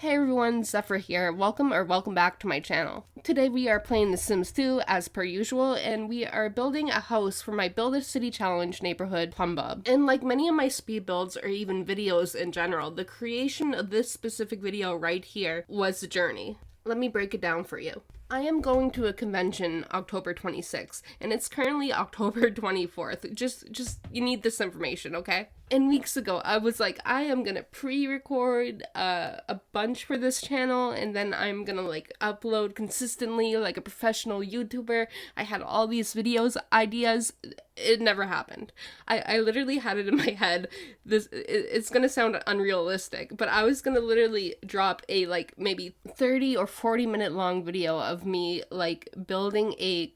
Hey everyone, Zephyr here. Welcome back to my channel. Today we are playing The Sims 2 as per usual, and we are building a house for my Build a City Challenge neighborhood, Plumbob. And like many of my speed builds or even videos in general, the creation of this specific video right here was a journey. Let me break it down for you. I am going to a convention October 26th, and it's currently October 24th. Just you need this information, okay? And weeks ago, I was like, I am gonna pre-record a bunch for this channel, and then I'm gonna like upload consistently like a professional YouTuber. I had all these videos, ideas. It never happened. I literally had it in my head. It's gonna sound unrealistic, but I was gonna literally drop a like maybe 30 or 40 minute long video of me like building a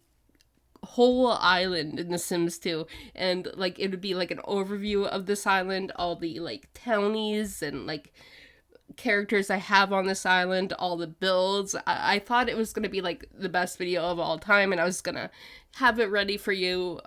whole island in The Sims 2, and like it would be like an overview of this island, all the like townies and like characters I have on this island, all the builds. I thought it was gonna be like the best video of all time, and I was gonna have it ready for you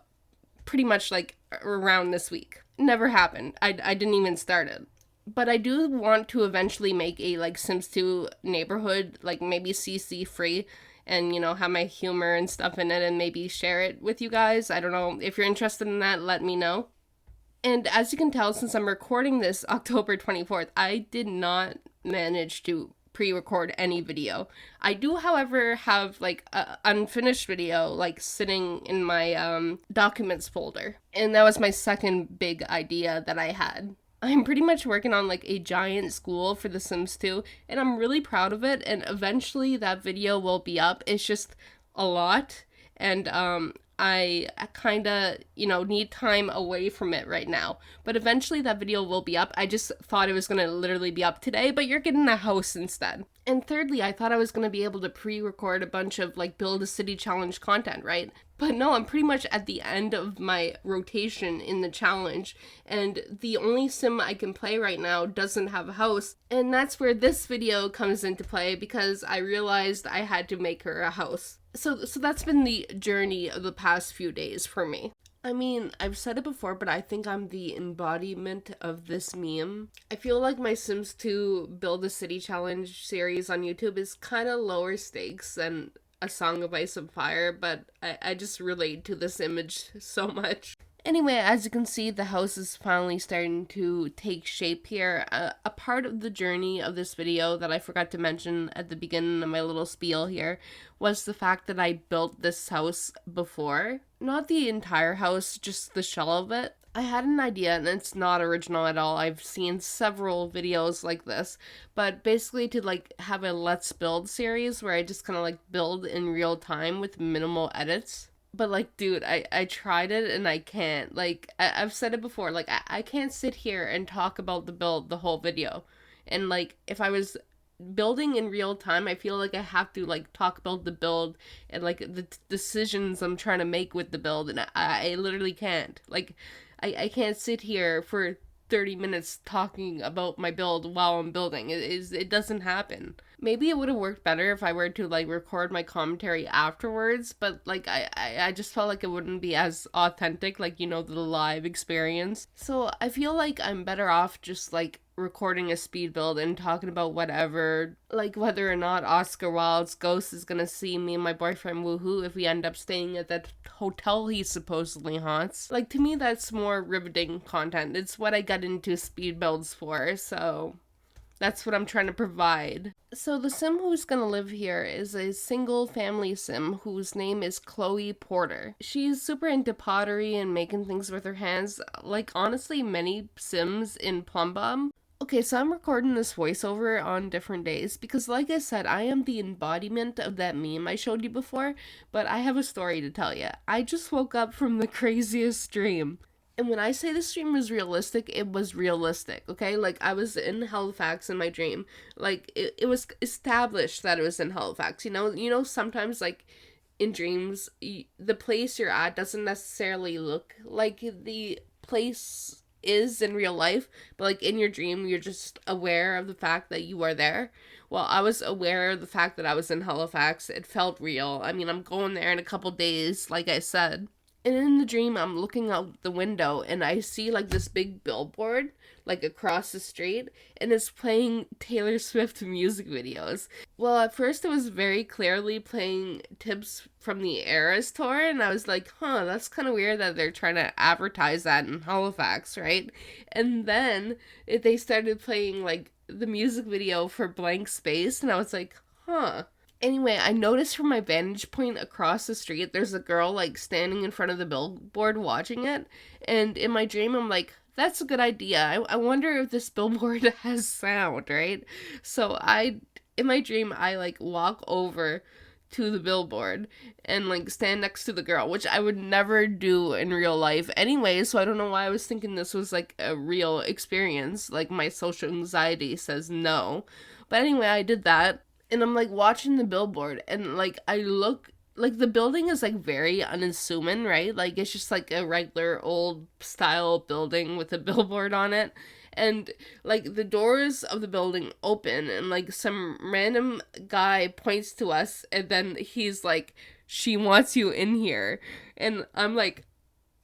pretty much like around this week. Never happened. I didn't even start it. But I do want to eventually make a like Sims 2 neighborhood, like maybe CC free, and you know, have my humor and stuff in it and maybe share it with you guys. I don't know. If you're interested in that, let me know. And as you can tell, since I'm recording this October 24th, I did not manage to pre-record any video. I do, however, have like a unfinished video like sitting in my documents folder. And that was my second big idea that I had. I'm pretty much working on like a giant school for The Sims 2, and I'm really proud of it, and eventually that video will be up. It's just a lot, and I kind of, need time away from it right now. But eventually that video will be up. I just thought it was going to literally be up today, but you're getting a house instead. And thirdly, I thought I was going to be able to pre-record a bunch of like Build a City Challenge content, right? But no, I'm pretty much at the end of my rotation in the challenge, and the only sim I can play right now doesn't have a house, and that's where this video comes into play, because I realized I had to make her a house. So that's been the journey of the past few days for me. I mean, I've said it before, but I think I'm the embodiment of this meme. I feel like my Sims 2 Build a City Challenge series on YouTube is kind of lower stakes than A Song of Ice and Fire, but I just relate to this image so much. Anyway, as you can see, the house is finally starting to take shape here. A part of the journey of this video that I forgot to mention at the beginning of my little spiel here was the fact that I built this house before. Not the entire house, just the shell of it. I had an idea, and it's not original at all. I've seen several videos like this, but basically to like have a Let's Build series where I just kind of like build in real time with minimal edits. But like, dude, I tried it and I can't. Like, I've said it before, like, I can't sit here and talk about the build the whole video. And like, if I was building in real time, I feel like I have to like talk about the build and like the decisions I'm trying to make with the build, and I literally can't. Like, I can't sit here for 30 minutes talking about my build while I'm building. It doesn't happen. Maybe it would have worked better if I were to like record my commentary afterwards, but like I just felt like it wouldn't be as authentic, like, the live experience. So I feel like I'm better off just like recording a speed build and talking about whatever, like whether or not Oscar Wilde's ghost is gonna see me and my boyfriend woohoo if we end up staying at that hotel he supposedly haunts. Like, to me, that's more riveting content. It's what I got into speed builds for, so that's what I'm trying to provide. So the sim who's gonna live here is a single family sim whose name is Chloe Porter. She's super into pottery and making things with her hands, like honestly many sims in Plumbob. Okay, so I'm recording this voiceover on different days because, like I said, I am the embodiment of that meme I showed you before, but I have a story to tell you. I just woke up from the craziest dream. And when I say this dream was realistic, it was realistic, okay? Like, I was in Halifax in my dream. Like, it was established that it was in Halifax, You know, sometimes, like, in dreams, the place you're at doesn't necessarily look like the place is in real life, but like in your dream, you're just aware of the fact that you are there. Well, I was aware of the fact that I was in Halifax. It felt real. I mean, I'm going there in a couple days, like I said. And in the dream, I'm looking out the window and I see like this big billboard like across the street, and it's playing Taylor Swift music videos. Well, at first it was very clearly playing Tips from the Eras tour, and I was like, huh, that's kind of weird that they're trying to advertise that in Halifax, right? And then they started playing like the music video for Blank Space, and I was like, huh. Anyway, I noticed from my vantage point across the street, there's a girl like standing in front of the billboard watching it. And in my dream, I'm like, that's a good idea. I wonder if this billboard has sound, right? So in my dream, I like walk over to the billboard and like stand next to the girl, which I would never do in real life anyway. So I don't know why I was thinking this was like a real experience. Like my social anxiety says no. But anyway, I did that, and I'm like watching the billboard, and like I look, like the building is like very unassuming, right? Like it's just like a regular old style building with a billboard on it. And like the doors of the building open, and like some random guy points to us, and then he's like, "She wants you in here." And I'm like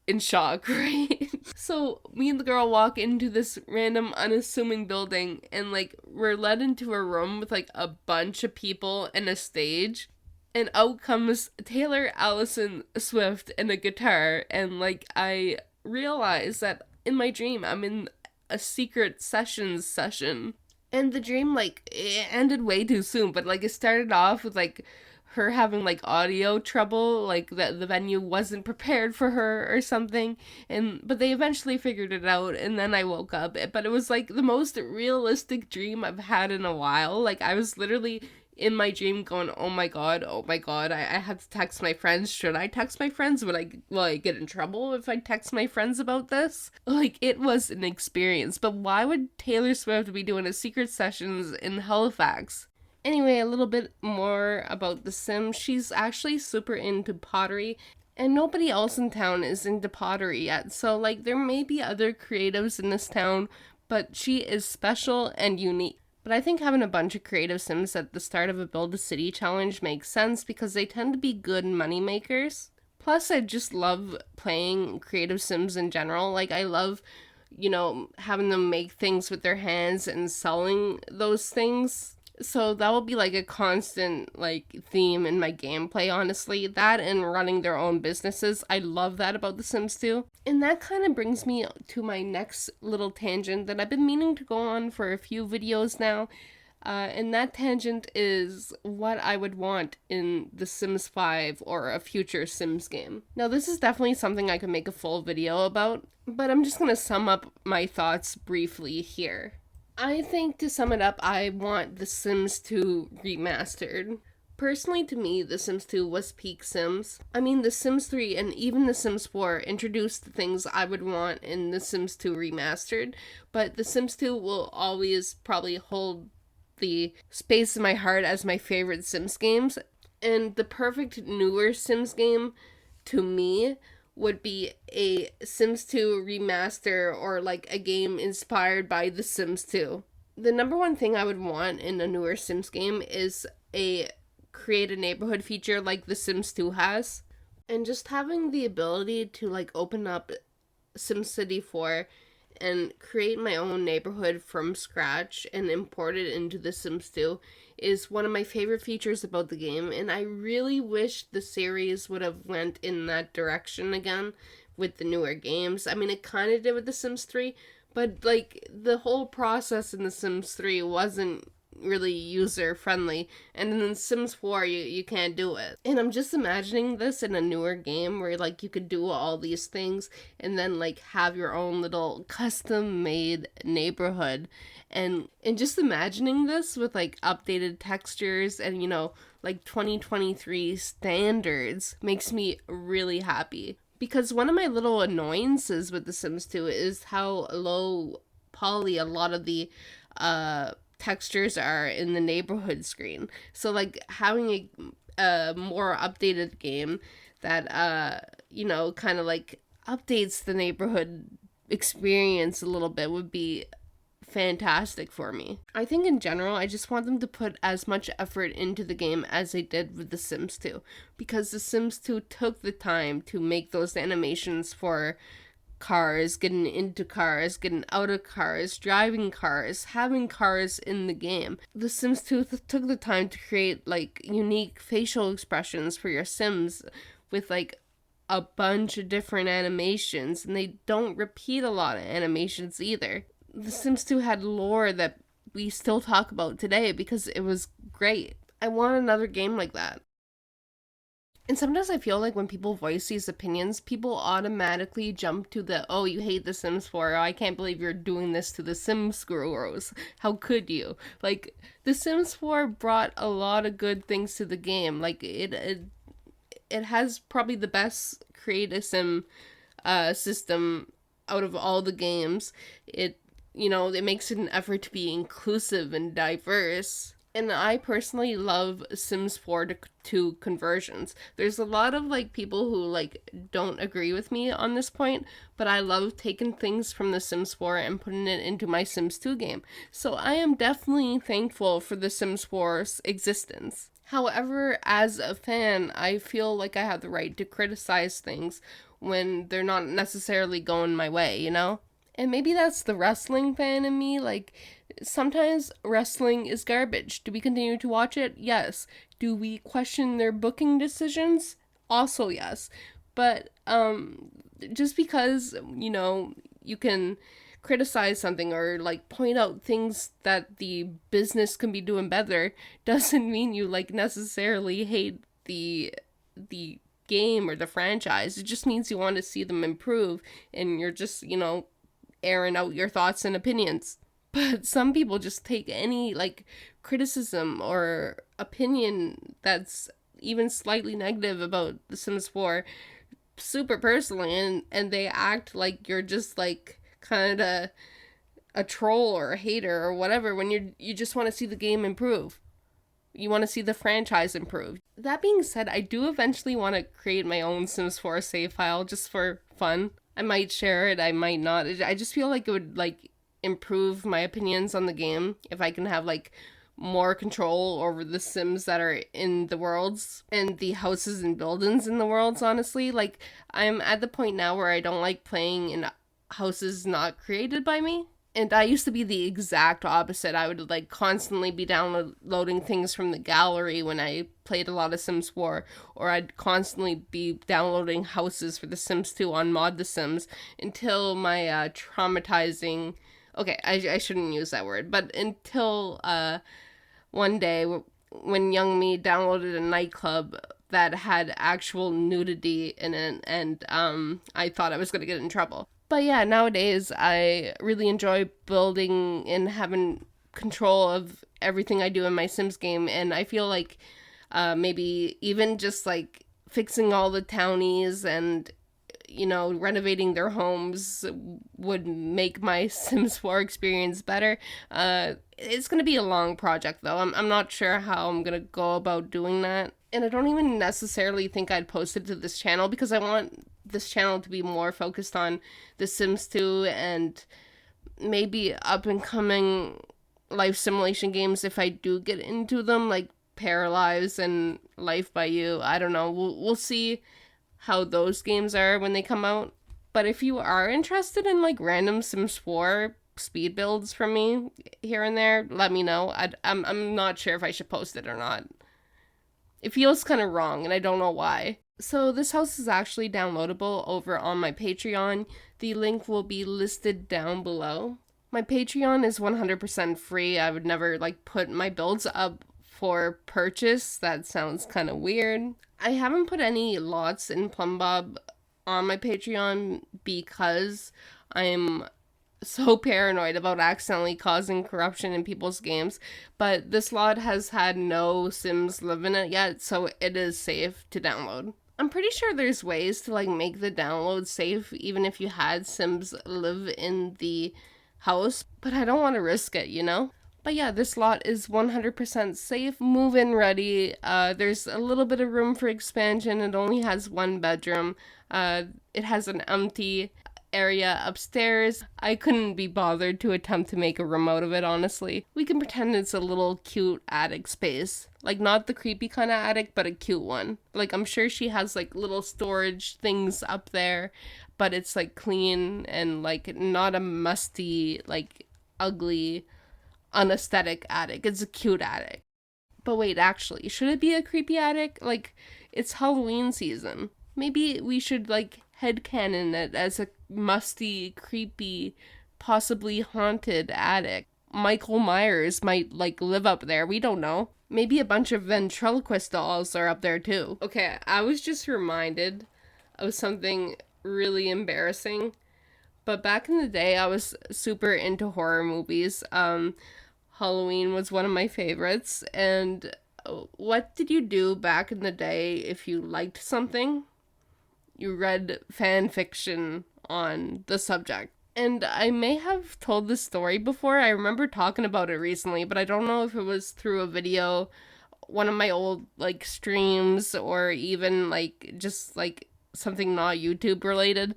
in shock, right? So me and the girl walk into this random unassuming building, and like we're led into a room with like a bunch of people and a stage, and out comes Taylor Allison Swift and a guitar, and like I realize that in my dream I'm in a secret session. And the dream like it ended way too soon, but like it started off with like her having like audio trouble, like the venue wasn't prepared for her or something, and but they eventually figured it out, and then I woke up. But it was like the most realistic dream I've had in a while. Like I was literally in my dream going, oh my god, I had to text my friends. Should I text my friends? Will I get in trouble if I text my friends about this? Like it was an experience. But why would Taylor Swift be doing a secret sessions in Halifax? Anyway, a little bit more about The Sims. She's actually super into pottery, and nobody else in town is into pottery yet. So, like, there may be other creatives in this town, but she is special and unique. But I think having a bunch of creative Sims at the start of a Build a City challenge makes sense because they tend to be good money makers. Plus, I just love playing creative Sims in general. Like, I love, having them make things with their hands and selling those things. So that will be like a constant like theme in my gameplay, honestly. That and running their own businesses. I love that about The Sims 2. And that kind of brings me to my next little tangent that I've been meaning to go on for a few videos now. And that tangent is what I would want in The Sims 5 or a future Sims game. Now, this is definitely something I could make a full video about, but I'm just going to sum up my thoughts briefly here. I think, to sum it up, I want The Sims 2 remastered. Personally, to me, The Sims 2 was peak Sims. I mean, The Sims 3 and even The Sims 4 introduced the things I would want in The Sims 2 remastered, but The Sims 2 will always probably hold the space in my heart as my favorite Sims games. And the perfect newer Sims game, to me, would be a Sims 2 remaster or like a game inspired by The Sims 2. The number one thing I would want in a newer Sims game is a create a neighborhood feature like The Sims 2 has. And just having the ability to like open up SimCity 4 and create my own neighborhood from scratch and import it into The Sims 2 is one of my favorite features about the game, and I really wish the series would have went in that direction again with the newer games. I mean, it kind of did with The Sims 3, but like the whole process in The Sims 3 wasn't really user friendly, and in Sims 4 you can't do it. And I'm just imagining this in a newer game where like you could do all these things and then like have your own little custom made neighborhood, and just imagining this with like updated textures and like 2023 standards makes me really happy. Because one of my little annoyances with The Sims 2 is how low poly a lot of the textures are in the neighborhood screen. So like having a more updated game that kind of like updates the neighborhood experience a little bit would be fantastic for me. I think in general, I just want them to put as much effort into the game as they did with The Sims 2, because The Sims 2 took the time to make those animations for cars, getting into cars, getting out of cars, driving cars, having cars in the game. The Sims 2 took the time to create like unique facial expressions for your Sims with like a bunch of different animations, and they don't repeat a lot of animations either. The Sims 2 had lore that we still talk about today because it was great. I want another game like that. And sometimes I feel like when people voice these opinions, people automatically jump to the, oh, you hate The Sims 4, oh, I can't believe you're doing this to The Sims Screws. How could you? Like, The Sims 4 brought a lot of good things to the game. Like, it has probably the best create-a-sim system out of all the games. It makes it an effort to be inclusive and diverse. And I personally love Sims 4 to conversions. There's a lot of like people who like don't agree with me on this point, but I love taking things from the Sims 4 and putting it into my Sims 2 game. So I am definitely thankful for the Sims 4's existence. However, as a fan, I feel like I have the right to criticize things when they're not necessarily going my way, you know? And maybe that's the wrestling fan in me. Like, sometimes wrestling is garbage. Do we continue to watch it? Yes. Do we question their booking decisions? Also, yes. But just because, you can criticize something or like point out things that the business can be doing better doesn't mean you like necessarily hate the game or the franchise. It just means you want to see them improve, and you're just, airing out your thoughts and opinions. But some people just take any like criticism or opinion that's even slightly negative about The Sims 4 super personally, and they act like you're just like kind of a troll or a hater or whatever, when you just want to see the game improve. You want to see the franchise improve. That being said, I do eventually want to create my own Sims 4 save file just for fun. I might share it, I might not. I just feel like it would like improve my opinions on the game if I can have like more control over the Sims that are in the worlds and the houses and buildings in the worlds, honestly. Like, I'm at the point now where I don't like playing in houses not created by me. And I used to be the exact opposite. I would like constantly be downloading things from the gallery when I played a lot of Sims 4, or I'd constantly be downloading houses for The Sims 2 on Mod The Sims until my traumatizing... Okay, I shouldn't use that word, but until one day when young me downloaded a nightclub that had actual nudity in it, and I thought I was going to get in trouble. But yeah, nowadays I really enjoy building and having control of everything I do in my Sims game, and I feel like maybe even just like fixing all the townies and renovating their homes would make my Sims 4 experience better. It's going to be a long project though. I'm not sure how I'm going to go about doing that. And I don't even necessarily think I'd post it to this channel because I want this channel to be more focused on The Sims 2 and maybe up and coming life simulation games if I do get into them, like Paralyze and Life by You. I don't know. We'll see how those games are when they come out. But if you are interested in like random Sims 4 speed builds from me here and there, let me know. I'm not sure if I should post it or not. It feels kind of wrong, and I don't know why. So this house is actually downloadable over on my Patreon. The link will be listed down below. My Patreon is 100% free. I would never like put my builds up for purchase. That sounds kind of weird. I haven't put any lots in Plumbob on my Patreon because I'm so paranoid about accidentally causing corruption in people's games, but this lot has had no Sims live in it yet, so it is safe to download. I'm pretty sure there's ways to like make the download safe even if you had Sims live in the house, but I don't want to risk it, But yeah, this lot is 100% safe, move-in ready. There's a little bit of room for expansion. It only has one bedroom. It has an empty area upstairs. I couldn't be bothered to attempt to make a remote of it, honestly. We can pretend it's a little cute attic space. Like, not the creepy kind of attic, but a cute one. Like, I'm sure she has, like, little storage things up there, but it's, like, clean and, like, not a musty, like, ugly, unaesthetic attic. It's a cute attic. But wait, actually, should it be a creepy attic? Like, it's Halloween season. Maybe we should, like, headcanon it as a musty, creepy, possibly haunted attic. Michael Myers might, like, live up there. We don't know. Maybe a bunch of ventriloquist dolls are up there, too. Okay, I was just reminded of something really embarrassing. But back in the day, I was super into horror movies. Halloween was one of my favorites. And what did you do back in the day if you liked something? You read fan fiction on the subject. And I may have told this story before. I remember talking about it recently, but I don't know if it was through a video, one of my old, like, streams, or even, like, just, like, something not YouTube related.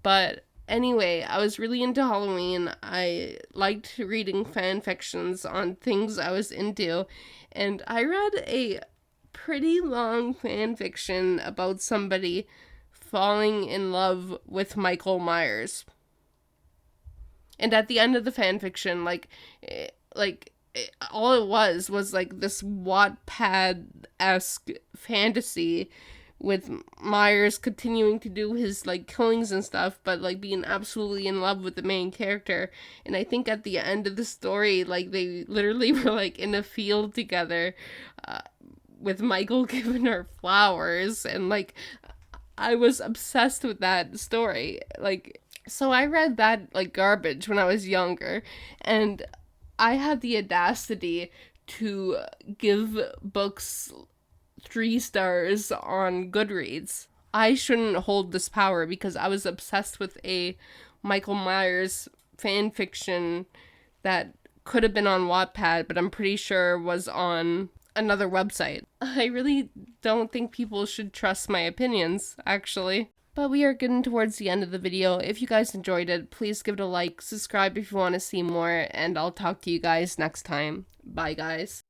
But anyway, I was really into Halloween. I liked reading fan fictions on things I was into, and I read a pretty long fan fiction about somebody falling in love with Michael Myers. And at the end of the fan fiction, all it was like this Wattpad-esque fantasy with Myers continuing to do his, like, killings and stuff, but, like, being absolutely in love with the main character. And I think at the end of the story, like, they literally were, like, in a field together, with Michael giving her flowers, and, like, I was obsessed with that story. Like, so I read that, like, garbage when I was younger, and I had the audacity to give books 3 stars on Goodreads. I shouldn't hold this power because I was obsessed with a Michael Myers fan fiction that could have been on Wattpad, but I'm pretty sure was on another website. I really don't think people should trust my opinions, actually. But we are getting towards the end of the video. If you guys enjoyed it, please give it a like, subscribe if you want to see more, and I'll talk to you guys next time. Bye, guys.